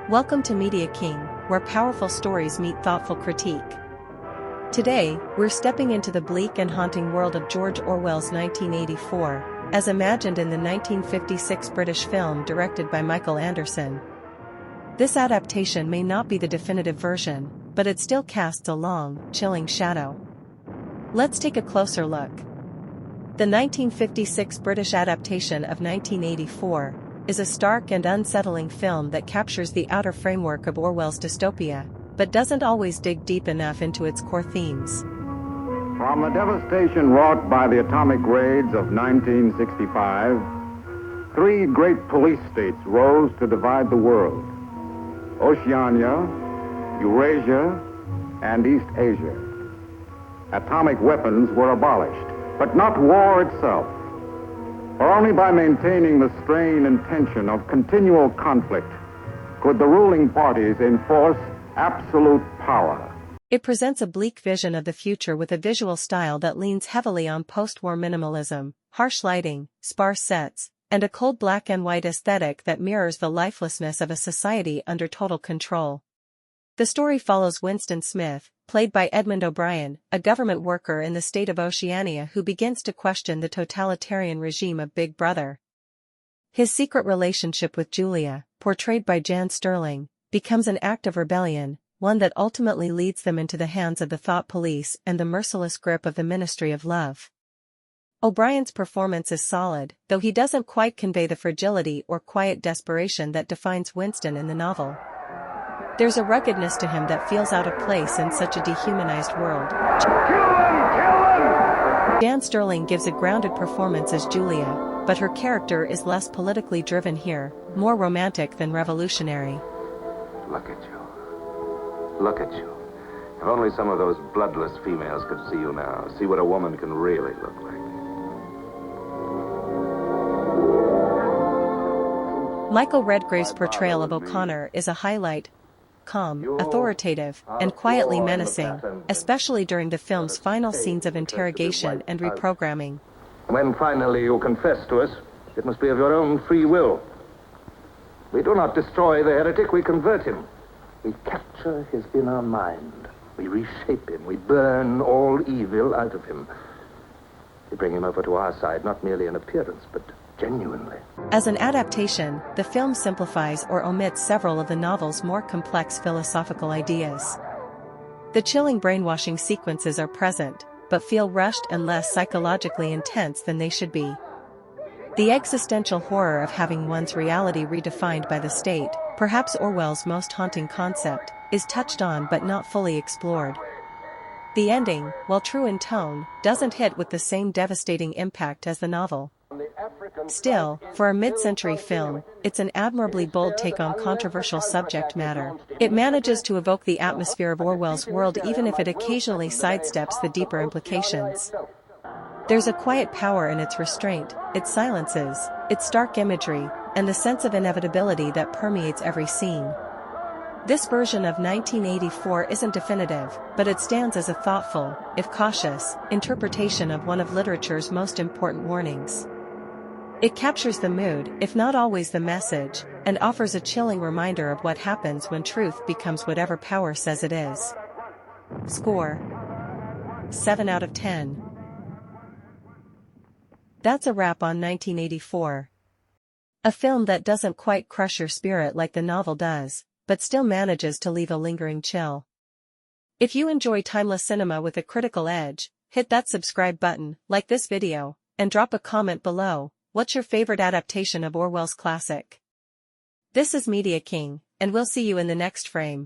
Welcome to Media King, where powerful stories meet thoughtful critique. Today, we're stepping into the bleak and haunting world of George Orwell's 1984, as imagined in the 1956 British film directed by Michael Anderson. This adaptation may not be the definitive version, but it still casts a long, chilling shadow. Let's take a closer look. The 1956 British adaptation of 1984 is a stark and unsettling film that captures the outer framework of Orwell's dystopia, but doesn't always dig deep enough into its core themes. From the devastation wrought by the atomic raids of 1965, three great police states rose to divide the world: Oceania, Eurasia, and East Asia. Atomic weapons were abolished, but not war itself. For only by maintaining the strain and tension of continual conflict could the ruling parties enforce absolute power. It presents a bleak vision of the future with a visual style that leans heavily on post-war minimalism, harsh lighting, sparse sets, and a cold black and white aesthetic that mirrors the lifelessness of a society under total control. The story follows Winston Smith, played by Edmond O'Brien, a government worker in the state of Oceania who begins to question the totalitarian regime of Big Brother. His secret relationship with Julia, portrayed by Jan Sterling, becomes an act of rebellion, one that ultimately leads them into the hands of the thought police and the merciless grip of the Ministry of Love. O'Brien's performance is solid, though he doesn't quite convey the fragility or quiet desperation that defines Winston in the novel. There's a ruggedness to him that feels out of place in such a dehumanized world. Jan Sterling gives a grounded performance as Julia, but her character is less politically driven here, more romantic than revolutionary. Look at you. Look at you. If only some of those bloodless females could see you now, see what a woman can really look like. Michael Redgrave's portrayal of O'Connor is a highlight. Calm, authoritative, and quietly menacing, especially during the film's final scenes of interrogation and reprogramming. When finally you confess to us, it must be of your own free will. We do not destroy the heretic, we convert him. We capture his inner mind. We reshape him. We burn all evil out of him. We bring him over to our side, not merely in appearance, but genuinely. As an adaptation, the film simplifies or omits several of the novel's more complex philosophical ideas. The chilling brainwashing sequences are present, but feel rushed and less psychologically intense than they should be. The existential horror of having one's reality redefined by the state, perhaps Orwell's most haunting concept, is touched on but not fully explored. The ending, while true in tone, doesn't hit with the same devastating impact as the novel. Still, for a mid-century film, it's an admirably bold take on controversial subject matter. It manages to evoke the atmosphere of Orwell's world even if it occasionally sidesteps the deeper implications. There's a quiet power in its restraint, its silences, its stark imagery, and the sense of inevitability that permeates every scene. This version of 1984 isn't definitive, but it stands as a thoughtful, if cautious, interpretation of one of literature's most important warnings. It captures the mood, if not always the message, and offers a chilling reminder of what happens when truth becomes whatever power says it is. Score: 7 out of 10. That's a wrap on 1984. A film that doesn't quite crush your spirit like the novel does, but still manages to leave a lingering chill. If you enjoy timeless cinema with a critical edge, hit that subscribe button, like this video, and drop a comment below. What's your favorite adaptation of Orwell's classic? This is Media King, and we'll see you in the next frame.